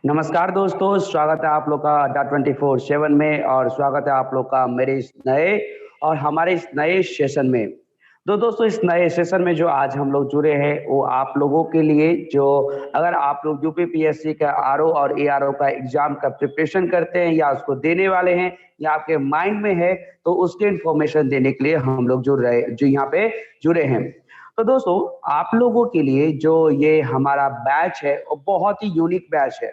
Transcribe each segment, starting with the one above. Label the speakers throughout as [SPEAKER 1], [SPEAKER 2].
[SPEAKER 1] नमस्कार दोस्तों, स्वागत है आप लोग का अड्डा 24/7 में और स्वागत है आप लोग का मेरे इस नए और हमारे इस नए सेशन में। तो दोस्तों इस नए सेशन में जो आज हम लोग जुड़े हैं वो आप लोगों के लिए जो अगर आप लोग यूपीपीएससी का आरओ और एआरओ का एग्जाम का प्रिपरेशन करते हैं या उसको देने वाले हैं या आपके माइंड में है तो उसके इन्फॉर्मेशन देने के लिए हम लोग जो यहाँ पे जुड़े हैं। तो दोस्तों आप लोगों के लिए जो ये हमारा बैच है वो बहुत ही यूनिक बैच है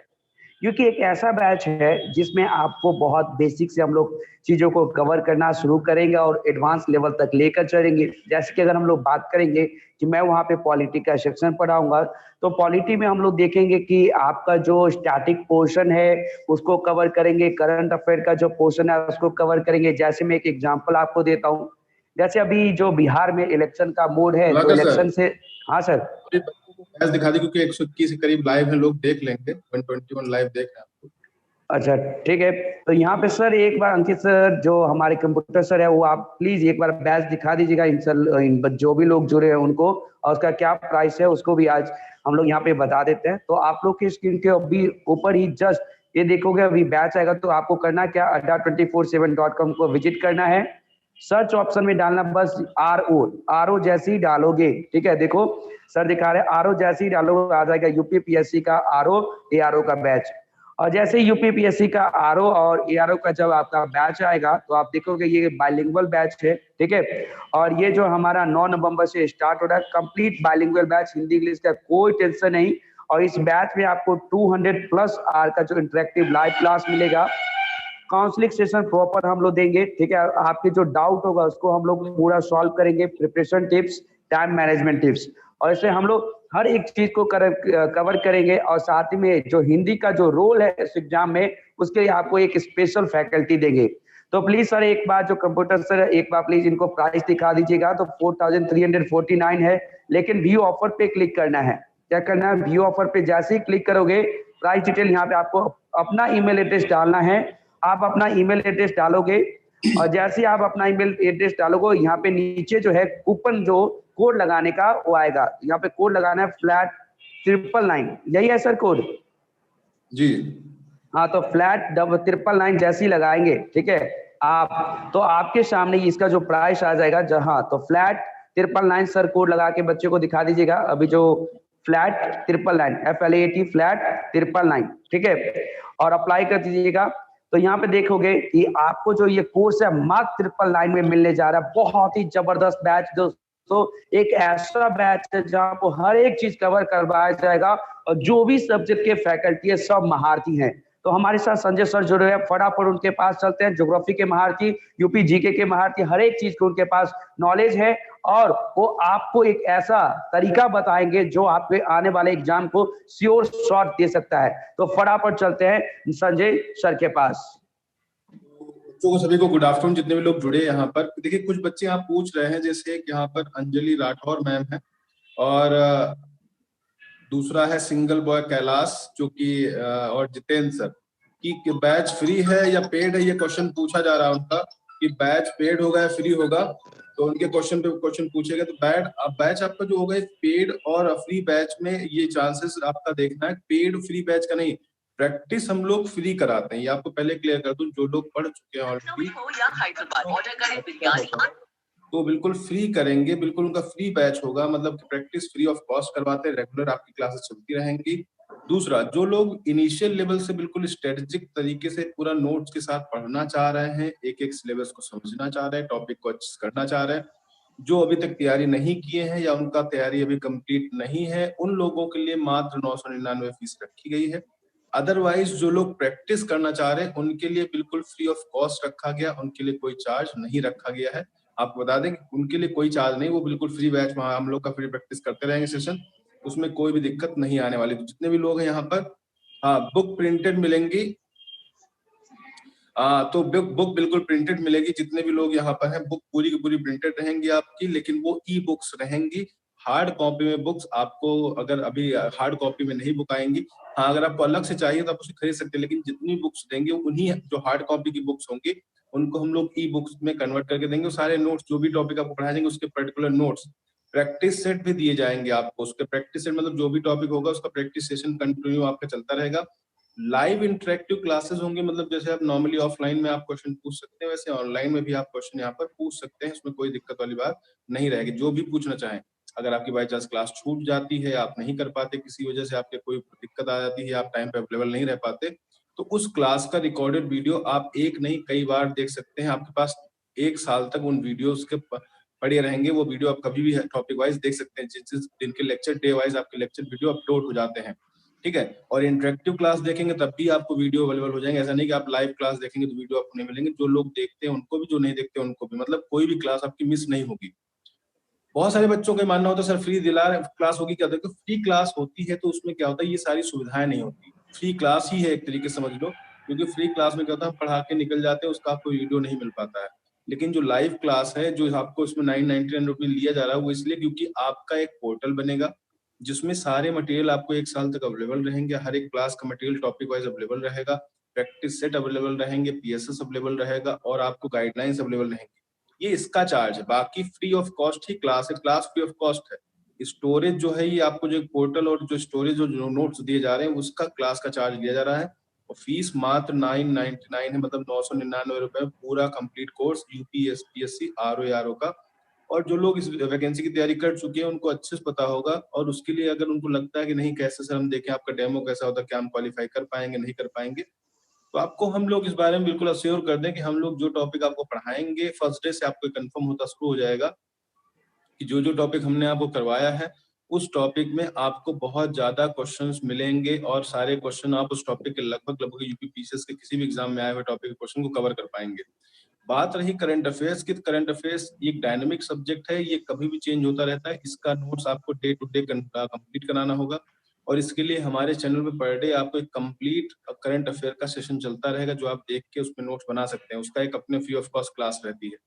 [SPEAKER 1] क्योंकि एक ऐसा बैच है जिसमें आपको बहुत बेसिक से हम लोग चीज़ों को कवर करना शुरू करेंगे और एडवांस लेवल तक लेकर चलेंगे। जैसे कि अगर हम लोग बात करेंगे कि मैं वहाँ पे पॉलिटी का सेक्शन पढ़ाऊंगा तो पॉलिटी में हम लोग देखेंगे कि आपका जो स्टैटिक पोर्शन है उसको कवर करेंगे, करंट अफेयर का जो पोर्शन है उसको कवर करेंगे। जैसे मैं एक एग्जाम्पल आपको देता हूँ, जैसे अभी जो बिहार में इलेक्शन का मोड है तो
[SPEAKER 2] सर
[SPEAKER 1] इलेक्शन से। हाँ सर,
[SPEAKER 2] मैच दिखा दी क्योंकि 121 के करीब लाइव है, लोग देख लेंगे। 121 लाइव देख रहे हैं आपको।
[SPEAKER 1] अच्छा ठीक है। तो यहाँ पे सर एक बार अंकित सर जो हमारे कंप्यूटर सर है वो आप प्लीज एक बार बैच दिखा दीजिएगा जो भी लोग जुड़े हैं उनको, और उसका क्या प्राइस है उसको भी आज हम लोग यहाँ पे बता देते हैं। तो आप लोग की स्क्रीन के अभी ऊपर ही जस्ट ये देखोगे अभी बैच आएगा तो आपको करना क्या, adda247.com को विजिट करना है। सर्च ऑप्शन में डालना बस आर ओ जैसे ही डालोगे, ठीक है, देखो सर दिखा रहे हैं आर ओ जैसे ही डालोगे आ जाएगा यूपीपीएससी का आरओ एआरओ का बैच। और जैसे यूपीपीएससी का आरओ और एआरओ का जब आपका बैच आएगा तो आप देखोगे ये बाइलिंगुअल बैच है, ठीक है। और ये जो हमारा 9 नवंबर से स्टार्ट हो रहा है complete bilingual batch, Hindi English का कोई टेंशन नहीं। और इस बैच में आपको 200 प्लस आवर का जो इंटरेक्टिव लाइव क्लास मिलेगा, काउंसलिंग सेशन प्रॉपर हम लोग देंगे, ठीक है। आपके जो डाउट होगा उसको हम लोग पूरा सॉल्व करेंगे, preparation tips, time management tips, और इससे हम लोग हर एक चीज को कवर करेंगे। और साथ ही में जो हिंदी का जो रोल है इस एग्जाम में उसके लिए आपको एक स्पेशल फैकल्टी देंगे। तो प्लीज सर एक बार जो कंप्यूटर सर एक बार प्लीज इनको प्राइस दिखा दीजिएगा। तो 4349 है, लेकिन व्यू ऑफर पे क्लिक करना है। क्या करना है, व्यू ऑफर पे जैसे ही क्लिक करोगे प्राइस डिटेल यहाँ पे आपको अपना ईमेल एड्रेस डालना है। आप अपना ईमेल एड्रेस डालोगे और जैसे ही आप अपना ईमेल एड्रेस डालोगे यहाँ पे नीचे जो है कूपन जो कोड लगाने का वो आएगा, यहाँ पे कोड लगाना है फ्लैट 999, यही है सर कोड
[SPEAKER 2] जी।
[SPEAKER 1] हाँ, तो फ्लैट 999 जैसे ही लगाएंगे, ठीक है आप, तो आपके सामने इसका जो प्राइस आ जाएगा जहाँ, तो फ्लैट 999 सर कोड लगा के बच्चे को दिखा दीजिएगा। अभी जो फ्लैट 999 FLAT फ्लैट 999, ठीक है, और अप्लाई कर दीजिएगा। तो यहाँ पे देखोगे कि आपको जो ये कोर्स है मात्र 999 में मिलने जा रहा है। बहुत ही जबरदस्त बैच दोस्तों, एक ऐसा बैच है जहाँ को हर एक चीज कवर करवाया जाएगा और जो भी सब्जेक्ट के फैकल्टी है सब महारथी हैं। तो हमारे साथ संजय सर जुड़े हैं, फटाफट उनके पास चलते हैं। ज्योग्राफी के महारथी, यूपी जीके के महारथी, हर एक चीज के उनके पास नॉलेज है और वो आपको एक ऐसा तरीका बताएंगे जो आपके आने वाले एग्जाम को श्योर शॉट दे सकता है। तो फटाफट चलते हैं संजय सर के पास।
[SPEAKER 2] तो सभी को गुड आफ्टरनून, जितने भी लोग जुड़े यहाँ पर। देखिए कुछ बच्चे यहाँ पूछ रहे हैं, जैसे कि यहाँ पर अंजलि राठौर मैम है और दूसरा है सिंगल बॉय कैलाश जो कि और जितेंद्र सर कि बैच फ्री है या पेड है, ये क्वेश्चन पूछा जा रहा है उनका कि बैच पेड होगा या फ्री होगा। तो उनके क्वेश्चन पे क्वेश्चन पूछेगा। तो बैच आपका जो होगा पेड और फ्री बैच में ये चांसेस आपका देखना है। पेड फ्री बैच का नहीं, प्रैक्टिस हम लोग फ्री कराते हैं, ये आपको पहले क्लियर कर दूं। जो लोग पढ़ चुके हैं ऑलरेडी तो बिल्कुल फ्री करेंगे, बिल्कुल उनका फ्री बैच होगा, मतलब प्रैक्टिस फ्री ऑफ कॉस्ट करवाते हैं, रेगुलर आपकी क्लासेस चलती रहेंगी। दूसरा, जो लोग इनिशियल लेवल से बिल्कुल स्ट्रेटेजिक तरीके से पूरा नोट्स के साथ पढ़ना चाह रहे हैं, एक एक सिलेबस को समझना चाह रहे हैं, टॉपिक को अच्छे से करना चाह रहे हैं, जो अभी तक तैयारी नहीं किए हैं या उनका तैयारी अभी कंप्लीट नहीं है, उन लोगों के लिए मात्र 999 फीस रखी गई है। अदरवाइज जो लोग प्रैक्टिस करना चाह रहे हैं उनके लिए बिल्कुल फ्री ऑफ कॉस्ट रखा गया, उनके लिए कोई चार्ज नहीं रखा गया है। आपको बता दें कि उनके लिए कोई चार्ज नहीं, वो बिल्कुल फ्री बैच वहां हम लोग का फ्री प्रैक्टिस करते रहेंगे सेशन, उसमें कोई भी दिक्कत नहीं आने वाली। तो जितने भी लोग हैं यहाँ पर, हाँ बुक प्रिंटेड मिलेंगी। तो बुक बिल्कुल प्रिंटेड मिलेगी। जितने भी लोग यहाँ पर हैं बुक पूरी की पूरी प्रिंटेड रहेंगी आपकी, लेकिन वो ई बुक्स रहेंगी। हार्ड कॉपी में बुक्स आपको अगर अभी हार्ड कॉपी में नहीं बुक आएंगी। हाँ अगर आपको अलग से चाहिए तो आप उसे खरीद सकते हैं, लेकिन जितनी बुक्स देंगे उन्हीं जो हार्ड कॉपी की बुक्स होंगी उनको हम लोग ई बुक्स में कन्वर्ट करके देंगे। सारे नोट्स जो भी टॉपिक आपको पढ़ाए जाएंगे उसके पर्टिकुलर नोट्स, प्रैक्टिस सेट भी दिए जाएंगे आपको। उसके प्रैक्टिस सेट मतलब जो भी टॉपिक होगा उसका प्रैक्टिस सेशन कंटिन्यू आपका चलता रहेगा। लाइव इंटरेक्टिव क्लासेस होंगे, मतलब जैसे आप नॉर्मली ऑफलाइन में आप क्वेश्चन पूछ सकते हैं, वैसे ऑनलाइन में भी आप क्वेश्चन यहाँ पर पूछ सकते हैं, इसमें कोई दिक्कत वाली बात नहीं रहेगी, जो भी पूछना चाहें। अगर आपकी बाई चांस क्लास छूट जाती है, आप नहीं कर पाते, किसी वजह से आपके कोई दिक्कत आ जाती है, आप टाइम पे अवेलेबल नहीं रह पाते, तो उस क्लास का रिकॉर्डेड वीडियो आप एक नहीं कई बार देख सकते हैं। आपके पास 1 साल तक उन वीडियोस के पड़े रहेंगे, वो वीडियो आप कभी भी टॉपिक वाइज देख सकते हैं, जिस दिन के लेक्चर डे वाइज आपके लेक्चर वीडियो अपलोड हो जाते हैं, ठीक है। और इंटरेक्टिव क्लास देखेंगे तब भी आपको वीडियो अवेलेबल हो जाएंगे, ऐसा नहीं कि आप लाइव क्लास देखेंगे तो वीडियो आपको नहीं मिलेंगे, जो लोग देखते हैं उनको भी, जो नहीं देखते उनको भी, मतलब कोई भी क्लास आपकी मिस नहीं होगी। बहुत सारे बच्चों का मानना होता है सर फ्री दिला क्लास होगी, क्या होता है, फ्री क्लास होती है तो उसमें क्या होता है, ये सारी सुविधाएं नहीं होती, फ्री क्लास ही है एक तरीके से समझ लो, क्योंकि फ्री क्लास में क्या होता है, पढ़ा के निकल जाते हैं, उसका आपको वीडियो नहीं मिल पाता है। लेकिन जो लाइव क्लास है, जो आपको इसमें 999 रुपीज लिया जा रहा है, वो इसलिए क्योंकि आपका एक पोर्टल बनेगा जिसमें सारे मटेरियल आपको 1 साल तक अवेलेबल रहेंगे, हर एक क्लास का मटेरियल टॉपिक वाइज अवेलेबल रहेगा, प्रैक्टिस सेट अवेलेबल रहेंगे, पीएसएस अवेलेबल रहेगा और आपको गाइडलाइंस अवेलेबल रहेंगे। ये इसका चार्ज है, बाकी free of cost he class है, क्लास फ्री ऑफ कॉस्ट है। स्टोरेज जो है, ये आपको जो पोर्टल और जो स्टोरेज जो नोट्स दिए जा रहे हैं, उसका क्लास का चार्ज लिया जा रहा है, और फीस मात्र 999 है, मतलब 999 रुपए पूरा कंप्लीट कोर्स यूपीएससी आरओ का। और जो लोग इस वैकेंसी की तैयारी कर चुके हैं उनको अच्छे से पता होगा, और उसके लिए अगर उनको लगता है कि नहीं कैसे सर हम देखें आपका डेमो कैसा होता है, क्या हम क्वालिफाई कर पाएंगे नहीं कर पाएंगे, तो आपको हम लोग इस बारे में बिल्कुल अश्योर कर दें कि हम लोग जो टॉपिक आपको पढ़ाएंगे फर्स्ट डे से आपको कंफर्म होता शुरू हो जाएगा कि जो जो टॉपिक हमने आपको करवाया है उस टॉपिक में आपको बहुत ज्यादा क्वेश्चंस मिलेंगे, और सारे क्वेश्चन आप उस टॉपिक के लगभग यूपीपीसीएस के किसी भी एग्जाम में आए हुए टॉपिक के क्वेश्चन को कवर कर पाएंगे। बात रही करंट अफेयर्स की, करंट अफेयर्स एक डायनामिक सब्जेक्ट है, ये कभी भी चेंज होता रहता है, इसका नोट्स आपको डे टू डे कंप्लीट कराना होगा, और इसके लिए हमारे चैनल पे पर डे आपको एक कंप्लीट करंट अफेयर का सेशन चलता रहेगा, जो आप देख के उसमें नोट्स बना सकते हैं, उसका एक अपने फ्री ऑफ कॉस्ट क्लास रहती है।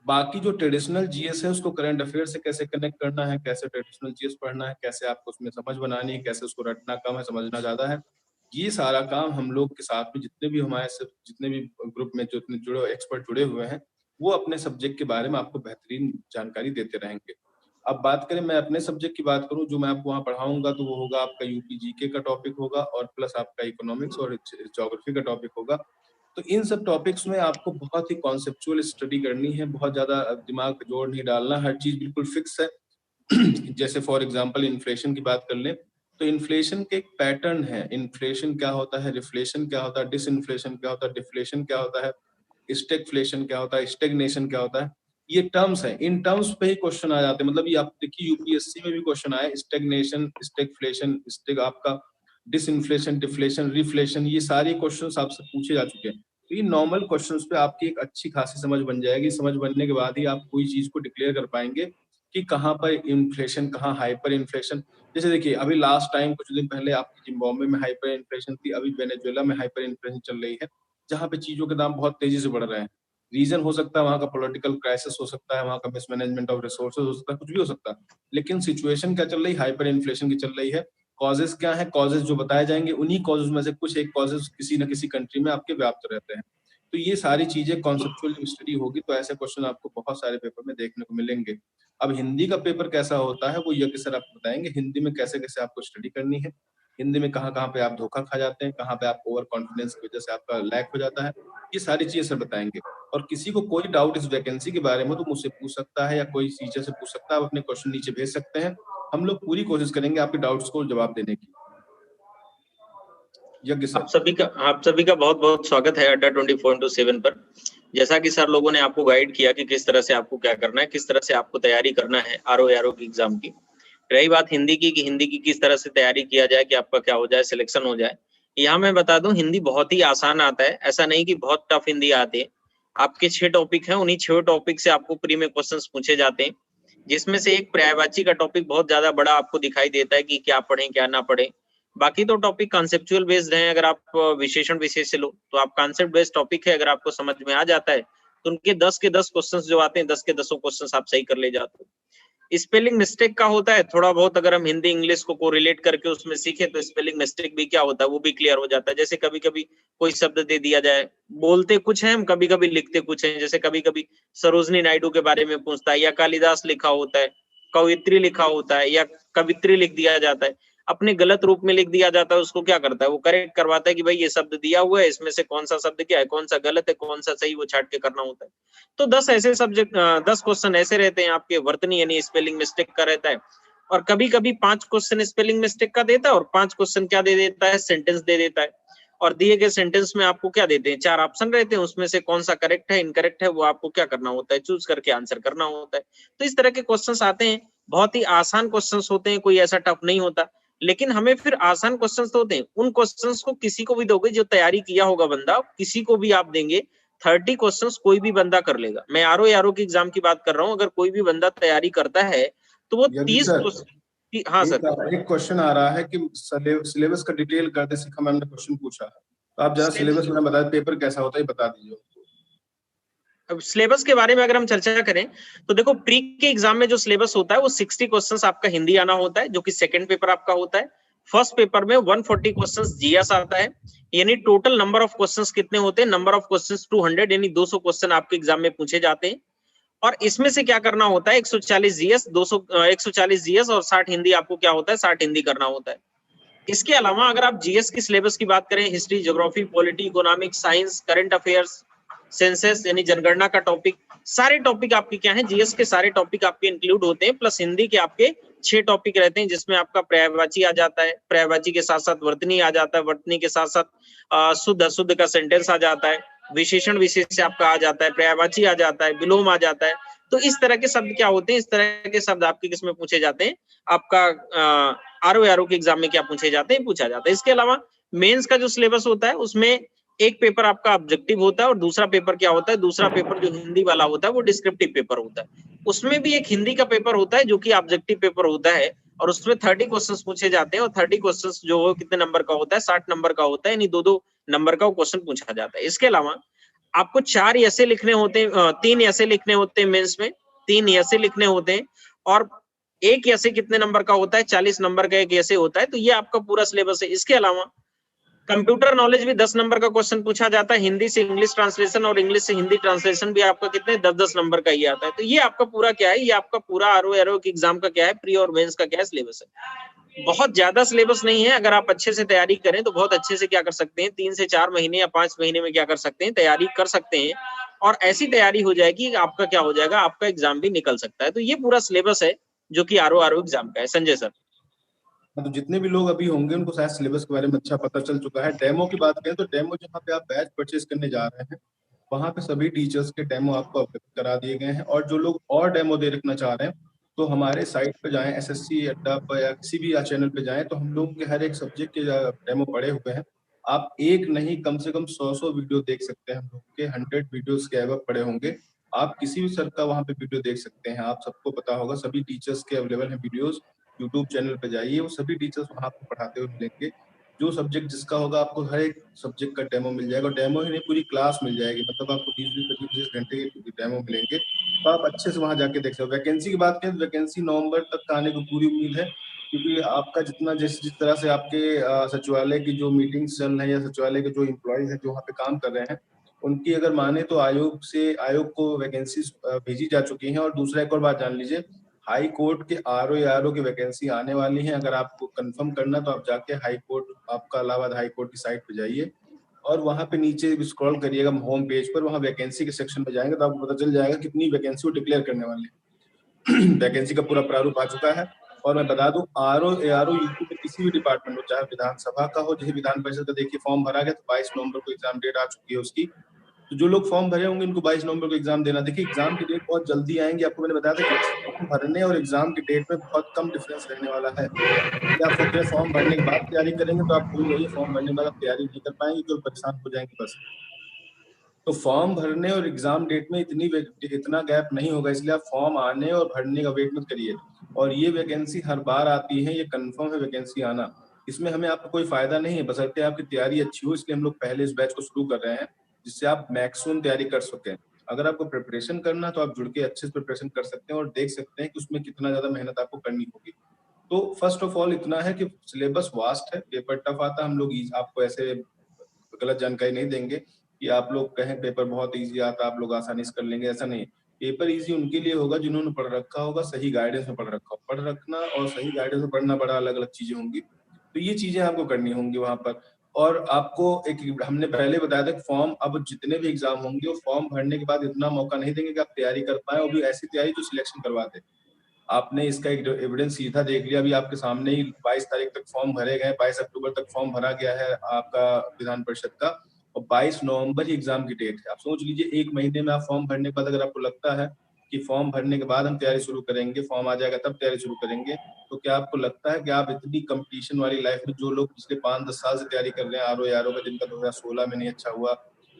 [SPEAKER 2] बाकी जो ट्रेडिशनल जीएस है उसको करंट अफेयर से कैसे कनेक्ट करना है, कैसे ट्रेडिशनल जीएस पढ़ना है, कैसे आपको उसमें समझ बनानी है, कैसे उसको रटना कम है समझना ज्यादा है, ये सारा काम हम लोग के साथ में जितने भी हमारे जितने भी ग्रुप में जो जुड़े एक्सपर्ट जुड़े हुए हैं, वो अपने सब्जेक्ट के बारे में आपको बेहतरीन जानकारी देते रहेंगे। अब बात करें, मैं अपने सब्जेक्ट की बात करूं, जो मैं आपको वहाँ पढ़ाऊंगा तो वो होगा आपका यूपी जीके का टॉपिक होगा, और प्लस आपका इकोनॉमिक्स और ज्योग्राफी का टॉपिक होगा। तो इन सब टॉपिक्स में आपको बहुत ही कॉन्सेप्चुअल स्टडी करनी है, बहुत ज्यादा दिमाग पे जोर नहीं डालना, हर चीज बिल्कुल फिक्स है। जैसे फॉर एग्जांपल इन्फ्लेशन की बात कर लें, तो इन्फ्लेशन के एक पैटर्न है, इन्फ्लेशन क्या होता है, रिफ्लेशन क्या होता है, डिसइन्फ्लेशन क्या होता है, डिफ्लेशन क्या होता है, स्टैगफ्लेशन क्या होता है, स्टेगनेशन क्या होता है, ये टर्म्स है, इन टर्म्स पे ही क्वेश्चन आ जाते हैं। मतलब ये आप देखिए यूपीएससी में भी क्वेश्चन आए, स्टेगनेशन, स्टैगफ्लेशन, स्टेग आपका डिसइन्फ्लेशन, डिफ्लेशन, रिफ्लेशन, ये सारे क्वेश्चंस आपसे पूछे जा चुके हैं। तो ये नॉर्मल क्वेश्चंस पे आपकी एक अच्छी खासी समझ बन जाएगी, समझ बनने के बाद ही आप कोई चीज को डिक्लेयर कर पाएंगे कि कहाँ पर इन्फ्लेशन, कहाँ हाइपर इन्फ्लेशन। जैसे देखिए अभी लास्ट टाइम कुछ दिन पहले आपकी जिम्बाब्वे में हाइपर इन्फ्लेशन थी, अभी वेनेजुएला में हाइपर इन्फ्लेशन चल रही है, जहाँ पे चीजों के दाम बहुत तेजी से बढ़ रहे हैं। रीजन हो सकता है वहाँ का पॉलिटिकल क्राइसिस हो सकता है, वहाँ का मिसमैनेजमेंट ऑफ रिसोर्सेज हो सकता है, कुछ भी हो सकता है, लेकिन सिचुएशन क्या चल रही है, हाइपर इन्फ्लेशन की चल रही है। कॉजेज क्या है, कॉजेज जो बताए जाएंगे उन्हीं कॉजेज में से कुछ एक कॉजेज किसी न किसी कंट्री में आपके व्याप्त रहते हैं। तो ये सारी चीजें कॉन्सेप्चुअल स्टडी होगी, तो ऐसे क्वेश्चन आपको बहुत सारे पेपर में देखने को मिलेंगे। अब हिंदी का पेपर कैसा होता है वो यज्ञ सर आपको बताएंगे, हिंदी में कैसे कैसे आपको स्टडी करनी है, हिंदी में कहाँ कहाँ पे आप धोखा खा जाते हैं, कहाँ पे आप ओवर कॉन्फिडेंस की वजह से आपका लैक हो जाता है, ये सारी चीजें सर बताएंगे। और किसी को कोई डाउट इस वैकेंसी के बारे में तो मुझसे पूछ सकता है, या कोई टीचर से पूछ सकता है, आप अपने क्वेश्चन नीचे भेज सकते हैं, हम लोग पूरी कोशिश करेंगे आपके डाउट्स को जवाब देने की। यज्ञ सर।
[SPEAKER 3] आप सभी का बहुत बहुत स्वागत है अड्डा 24/7 पर। जैसा कि सर लोगों ने आपको गाइड किया कि किस तरह से आपको क्या करना है, किस तरह से आपको तैयारी करना है आरओ की एग्जाम की। रही बात हिंदी की कि हिंदी की किस तरह से तैयारी किया जाए कि आपका क्या हो जाए, सिलेक्शन हो जाए। यहाँ मैं बता दूं हिंदी बहुत ही आसान आता है, ऐसा नहीं कि बहुत टफ हिंदी आती है। आपके 6 टॉपिक हैं, उन्हीं 6 टॉपिक से आपको प्री में क्वेश्चंस पूछे जाते हैं, जिसमें से एक पर्यायवाची का टॉपिक बहुत ज्यादा बड़ा आपको दिखाई देता है कि क्या पढ़ें क्या ना पढ़ें। बाकी तो टॉपिक कॉन्सेप्चुअल बेस्ड हैं। अगर आप विशेषण विशेष से लो तो आप कॉन्सेप्ट बेस्ड टॉपिक है, अगर आपको समझ में आ जाता है तो उनके 10 के 10 क्वेश्चंस जो आते हैं 10 के 10 क्वेश्चंस आप सही कर ले जाते हो। स्पेलिंग मिस्टेक का होता है थोड़ा बहुत, अगर हम हिंदी इंग्लिश को कोरिलेट करके उसमें सीखे तो स्पेलिंग मिस्टेक भी क्या होता है वो भी क्लियर हो जाता है। जैसे कभी कभी कोई शब्द दे दिया जाए, बोलते कुछ है हम, कभी कभी लिखते कुछ है। जैसे कभी कभी सरोजनी नायडू के बारे में पूछता है, या कालिदास लिखा होता है, कवित्री लिखा होता है, या कवित्री लिख दिया जाता है। अपने गलत रूप में लिख दिया जाता है, उसको क्या करता है, वो करेक्ट करवाता है कि भाई ये शब्द दिया हुआ है, इसमें से कौन सा शब्द क्या है, कौन सा गलत है, कौन सा सही, वो छाट के करना होता है। तो 10 ऐसे सब्जेक्ट 10 क्वेश्चन ऐसे रहते हैं आपके, वर्तनी यानी स्पेलिंग मिस्टेक का रहता है, और कभी-कभी 5 क्वेश्चन स्पेलिंग मिस्टेक का देता है और 5 क्वेश्चन क्या दे देता है, सेंटेंस दे देता है। और दिए गए सेंटेंस में आपको क्या देते हैं, 4 ऑप्शन रहते हैं, उसमें से कौन सा करेक्ट है, इनकरेक्ट है, वो आपको क्या करना होता है, चूज करके आंसर करना होता है। तो इस तरह के क्वेश्चंस आते हैं, बहुत ही आसान क्वेश्चंस होते हैं, कोई ऐसा टफ नहीं होता। लेकिन हमें फिर आसान क्वेश्चंस तो होते हैं, उन क्वेश्चंस को किसी को भी दोगे जो तैयारी किया होगा बंदा, किसी को भी आप देंगे, 30 क्वेश्चंस कोई भी बंदा कर लेगा। मैं आरओ की एग्जाम की बात कर रहा हूँ, अगर कोई भी बंदा तैयारी करता है तो वो
[SPEAKER 2] यदि
[SPEAKER 3] 30
[SPEAKER 2] सर
[SPEAKER 3] क्वेश्चन। हाँ सर,
[SPEAKER 2] एक क्वेश्चन आ रहा है कि सिलेबस का डिटेल कर दे, शिखा मैम ने क्वेश्चन पूछा है, तो आप जरा सिलेबस में बता, पेपर कैसा होता है बता दीजिए।
[SPEAKER 3] अब सिलेबस के बारे में अगर हम चर्चा करें तो देखो, प्री के एग्जाम में जो सिलेबस होता है वो 60 क्वेश्चंस आपका हिंदी आना होता है, जो कि सेकंड पेपर आपका होता है। फर्स्ट पेपर में 140 क्वेश्चंस जीएस आता है, यानी टोटल नंबर ऑफ क्वेश्चंस कितने होते हैं, नंबर ऑफ क्वेश्चंस 200, यानी 200 क्वेश्चन आपके एग्जाम में पूछे जाते हैं। और इसमें से क्या करना होता है, 140 जीएस 140 जीएस और 60 हिंदी, आपको क्या होता है, 60 हिंदी करना होता है। इसके अलावा अगर आप जीएस की सिलेबस की बात करें, history, geography, polity, economics, science, current affairs, census यानी जनगणना का टॉपिक, सारे टॉपिक आपके क्या है, जीएस के सारे टॉपिक आपके इंक्लूड होते हैं, प्लस हिंदी के आपके 6 टॉपिक रहते हैं, जिसमें आपका पर्यायवाची आ जाता है, पर्यायवाची के साथ साथ वर्तनी आ जाता है, वर्तनी के साथ साथ शुद्ध अशुद्ध का सेंटेंस आ जाता है, विशेषण विशेष आपका आ जाता है, पर्यायवाची आ जाता है, विलोम आ जाता है। तो इस तरह के शब्द क्या होते हैं, इस तरह के शब्द आपके किसमें पूछे जाते हैं, आपका आरओ के एग्जाम में क्या पूछे जाते हैं, पूछा जाता है। इसके अलावा मेंस का जो सिलेबस होता है उसमें एक पेपर आपका ऑब्जेक्टिव होता है और दूसरा पेपर क्या होता है, दूसरा पेपर जो हिंदी वाला होता है वो डिस्क्रिप्टिव पेपर होता है। उसमें भी एक हिंदी का पेपर होता है जो कि ऑब्जेक्टिव पेपर होता है, और उसमें 30 क्वेश्चंस पूछे जाते हैं, और 30 क्वेश्चंस जो कितने नंबर का होता है, 60 नंबर का होता है, यानी 2-2 नंबर का वो क्वेश्चन पूछा जाता है। इसके अलावा आपको 4 ऐसे लिखने होते हैं, 3 ऐसे लिखने होते हैं मेंस में, 3 ऐसे लिखने होते हैं, और एक ऐसे कितने नंबर का होता है, 40 नंबर का एक ऐसे होता है। तो ये आपका पूरा सिलेबस है। इसके अलावा कंप्यूटर नॉलेज भी 10 नंबर का क्वेश्चन पूछा जाता है, हिंदी से इंग्लिश ट्रांसलेशन और इंग्लिश से हिंदी ट्रांसलेशन भी आपका कितने 10-10 नंबर का ही आता है। तो ये आपका पूरा क्या है, ये आपका पूरा आरओ की एग्जाम का क्या है, प्री और मेंस का क्या है, सिलेबस है। बहुत ज्यादा सिलेबस नहीं है, अगर आप अच्छे से तैयारी करें तो बहुत अच्छे से क्या कर सकते हैं, 3 से 4 महीने या 5 महीने में क्या कर सकते हैं, तैयारी कर सकते हैं, और ऐसी तैयारी हो जाएगी कि आपका क्या हो जाएगा, आपका एग्जाम भी निकल सकता है। तो ये पूरा सिलेबस है जो कि आरओ एग्जाम का है। संजय सर,
[SPEAKER 2] तो जितने भी लोग अभी होंगे उनको शायद सिलेबस के बारे में अच्छा पता चल चुका है। डेमो की बात करें तो डेमो जहाँ पे आप बैच परचेज करने जा रहे हैं, वहाँ पे सभी टीचर्स के डेमो आपको अवेलेबल करा दिए गए हैं। और जो लोग और डेमो दे रखना चाह रहे हैं तो हमारे साइट पे जाएं, एसएससी अड्डा पर या किसी भी चैनल पे जाएं, तो हम लोग के हर एक सब्जेक्ट के डेमो पड़े हुए हैं। आप एक नहीं कम से कम 100 वीडियो देख सकते हैं, हम लोग के 100 वीडियोस के अबव पड़े होंगे। आप किसी भी सर का वहाँ पे वीडियो देख सकते हैं। आप सबको पता होगा सभी टीचर्स के अवेलेबल हैं वीडियोस। यूट्यूब चैनल पे जाइए, वो सभी टीचर्स वहाँ पे पढ़ाते हुए मिलेंगे। जो सब्जेक्ट जिसका होगा आपको हर एक सब्जेक्ट का डेमो मिल जाएगा। डेमो ही नहीं, पूरी क्लास मिल जाएगी, मतलब आपको 20-20 घंटे के डेमो मिलेंगे, तो आप अच्छे से वहाँ जाके देख सकते हो। वैकेंसी की बात करें तो वैकेंसी नवंबर तक का आने की पूरी उम्मीद है, क्योंकि आपका जितना जिस तरह से आपके सचिवालय की जो मीटिंग्स चल रही है या सचिवालय के जो एम्प्लॉयज हैं जो वहाँ पे काम कर रहे हैं, उनकी अगर माने तो आयोग को वैकेंसी भेजी जा चुकी हैं। और दूसरा एक और बात जान लीजिए, हाई कोर्ट के आरओ की वैकेंसी आने वाली है। अगर आपको कंफर्म करना तो आप जाके हाई कोर्ट, आपका इलाहाबाद हाई कोर्ट की साइट पे जाइए और वहाँ पे नीचे स्क्रॉल करिएगा होम पेज पर, वहाँ वैकेंसी के सेक्शन में जाएंगे तो आपको पता चल जाएगा कितनी वैकेंसी वो डिक्लेयर करने वाले हैं। वैकेंसी का पूरा प्रारूप आ चुका है। और मैं बता दूं, आरओ यूपी में किसी भी डिपार्टमेंट हो, चाहे विधानसभा का हो, जैसे विधान परिषद का देखिए फॉर्म भरा गया तो 22 नवंबर को एग्जाम डेट आ चुकी है उसकी। तो जो लोग फॉर्म भरे होंगे उनको 22 नवंबर को एग्जाम देना। देखिए एग्जाम की डेट बहुत जल्दी आएंगी। आपको मैंने बताया था कि फॉर्म भरने और एग्जाम की डेट में बहुत कम डिफरेंस रहने वाला है। क्या आप सोच रहे हैं फॉर्म भरने के बाद तैयारी करेंगे, तो आप भूल जाइए, फॉर्म भरने के बाद आप तैयारी नहीं कर पाएंगे, तो परेशान हो जाएंगे बस। तो फॉर्म भरने और एग्जाम डेट में इतना गैप नहीं होगा, इसलिए आप फॉर्म आने और भरने का वेट मत करिए। और ये वैकेंसी हर बार आती है, ये कंफर्म है वैकेंसी आना। इसमें हमें आपको कोई फायदा नहीं है, बशर्ते आपकी तैयारी अच्छी हो। इसलिए हम लोग पहले इस बैच को शुरू कर रहे हैं जिससे आप मैक्सिमम तैयारी कर सकें। अगर आपको प्रिपरेशन करना तो आप जुड़ के अच्छे से प्रिपरेशन कर सकते हैं और देख सकते हैं कि उसमें कितना ज्यादा मेहनत आपको करनी होगी। तो फर्स्ट ऑफ ऑल इतना है कि सिलेबस वास्ट है, पेपर टफ आता है। हम लोग आपको ऐसे गलत जानकारी नहीं देंगे कि आप लोग कहें पेपर बहुत इजी आता है, आप लोग आसानी से कर लेंगे, ऐसा नहीं। पेपर इजी उनके लिए होगा जिन्होंने पढ़ रखा होगा, सही गाइडेंस में पढ़ रखा होगा। पढ़ रखना और सही गाइडेंस में पढ़ना बड़ा अलग अलग चीजें होंगी, तो ये चीजें आपको करनी होंगी वहां पर। और आपको एक हमने पहले बताया था कि फॉर्म, अब जितने भी एग्जाम होंगे वो फॉर्म भरने के बाद इतना मौका नहीं देंगे कि आप तैयारी कर पाए, और भी ऐसी तैयारी जो सिलेक्शन करवा दे। आपने इसका एक एविडेंस सीधा देख लिया, अभी आपके सामने ही 22 तारीख तक फॉर्म भरे गए, 22 अक्टूबर तक फॉर्म भरा गया है आपका विधान परिषद का, और 22 नवंबर ही एग्जाम की डेट है। आप सोच लीजिए 1 महीने में आप फॉर्म भरने के बाद अगर आपको लगता है कि फॉर्म भरने के बाद हम तैयारी शुरू करेंगे, फॉर्म आ जाएगा तब तैयारी शुरू करेंगे, तो क्या आपको लगता है कि आप इतनी कंपटीशन वाली लाइफ में, जो लोग पिछले 5-10 साल से तैयारी कर रहे हैं आरओ का, जिनका 2016 में नहीं अच्छा हुआ,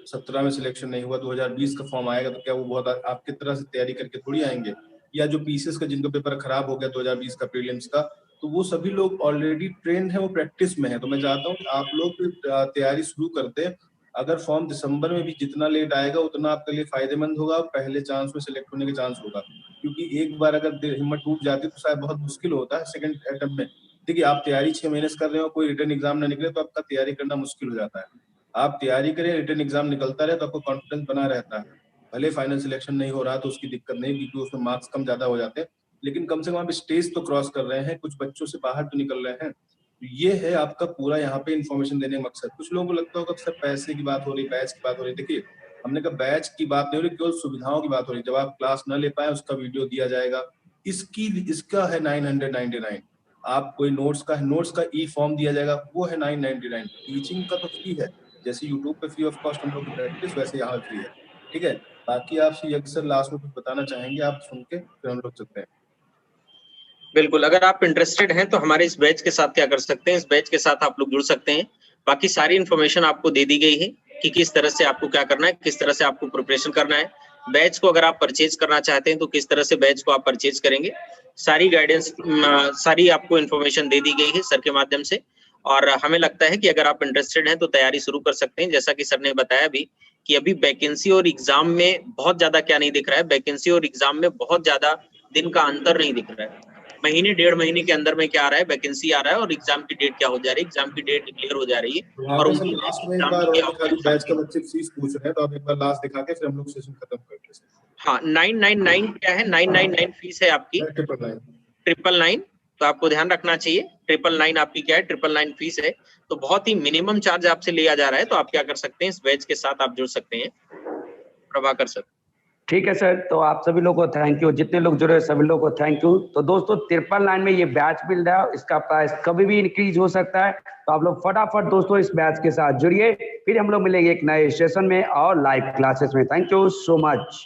[SPEAKER 2] 17 में सिलेक्शन नहीं हुआ, 2020 का फॉर्म आएगा, तो क्या वो बहुत आपकी तरह से तैयारी करके थोड़ी आएंगे? या जो पीसीएस का जिनका पेपर खराब हो गया 2020 का प्रीलिम्स का, तो वो सभी लोग ऑलरेडी ट्रेंड है, वो प्रैक्टिस में है। तो मैं चाहता हूँ कि आप लोग तैयारी शुरू कर दें। अगर फॉर्म दिसंबर में भी जितना लेट आएगा उतना आपके लिए फायदेमंद होगा, पहले चांस में सिलेक्ट होने के चांस होगा। क्योंकि एक बार अगर हिम्मत टूट जाती है तो शायद बहुत मुश्किल होता है सेकंड अटेम्प्ट में। देखिए, आप तैयारी 6 महीने से कर रहे हो, कोई रिटर्न एग्जाम ना निकले तो आपका तैयारी करना मुश्किल हो जाता है। आप तैयारी करें, रिटर्न एग्जाम निकलता रहे तो आपको कॉन्फिडेंस बना रहता है। भले फाइनल सिलेक्शन नहीं हो रहा तो उसकी दिक्कत नहीं, क्योंकि उसमें मार्क्स कम ज्यादा हो जाते हैं, लेकिन कम से कम आप स्टेज तो क्रॉस कर रहे हैं, कुछ बच्चों से बाहर तो निकल रहे हैं। ये है आपका पूरा यहाँ पे इन्फॉर्मेशन देने का मकसद। कुछ लोगों को लगता होगा सर पैसे की बात हो रही, बैच की बात हो रही। देखिए, हमने कहा बैच की बात नहीं हो रही, केवल सुविधाओं की बात हो रही। जब आप क्लास न ले पाए उसका वीडियो दिया जाएगा, इसका है 999। आप कोई नोट्स का ई फॉर्म दिया जाएगा, वो है 999। टीचिंग का तो फ्री है, जैसे यूट्यूब पे फ्री ऑफ कॉस्ट हम लोग की प्रैक्टिस, वैसे यहाँ फ्री है। ठीक है, बाकी आप यज्ञ सर लास्ट में कुछ बताना चाहेंगे, आप सुन के फिर हम लोग चलते हैं।
[SPEAKER 3] बिल्कुल, अगर आप इंटरेस्टेड हैं तो हमारे इस बैच के साथ क्या कर सकते हैं, इस बैच के साथ आप लोग जुड़ सकते हैं। बाकी सारी इन्फॉर्मेशन आपको दे दी गई है कि किस तरह से आपको क्या करना है, किस तरह से आपको प्रिपरेशन करना है। बैच को अगर आप परचेज करना चाहते हैं तो किस तरह से बैच को आप परचेज करेंगे, सारी गाइडेंस, सारी आपको इन्फॉर्मेशन दे दी गई है सर के माध्यम से। और हमें लगता है कि अगर आप इंटरेस्टेड हैं तो तैयारी शुरू कर सकते हैं। जैसा कि सर ने बताया भी कि अभी वैकेंसी और एग्जाम में बहुत ज्यादा क्या नहीं दिख रहा है, वैकेंसी और एग्जाम में बहुत ज्यादा दिन का अंतर नहीं दिख रहा है। महीने 1.5 महीने के अंदर में क्या आ रहा है, वैकेंसी आ रहा है और एग्जाम की डेट क्या हो जा रही है, एग्जाम की डेट डिक्लेयर हो जा रही है। और
[SPEAKER 2] लास्ट में एक बार और दिखा दी, बैच का बच्चे फीस पूछ रहे हैं, तो आप एक बार लास्ट दिखा के फिर हम लोग सेशन खत्म करते हैं।
[SPEAKER 3] हाँ, 999 क्या है, 999 फीस है आपकी, 999। तो आपको ध्यान रखना चाहिए 999 आपकी क्या है, 999 फीस है। तो बहुत ही मिनिमम चार्ज आपसे लिया जा रहा है। तो आप क्या कर सकते हैं, इस बैच के साथ आप जुड़ सकते हैं। प्रभाकर सर।
[SPEAKER 1] ठीक है सर, तो आप सभी लोगों को थैंक यू, जितने लोग जुड़े सभी लोगों को थैंक यू। तो दोस्तों 999 में ये बैच मिल रहा है, इसका प्राइस कभी भी इंक्रीज हो सकता है। तो आप लोग फटाफट दोस्तों इस बैच के साथ जुड़िए। फिर हम लोग मिलेंगे एक नए सेशन में और लाइव क्लासेस में। Thank you so much.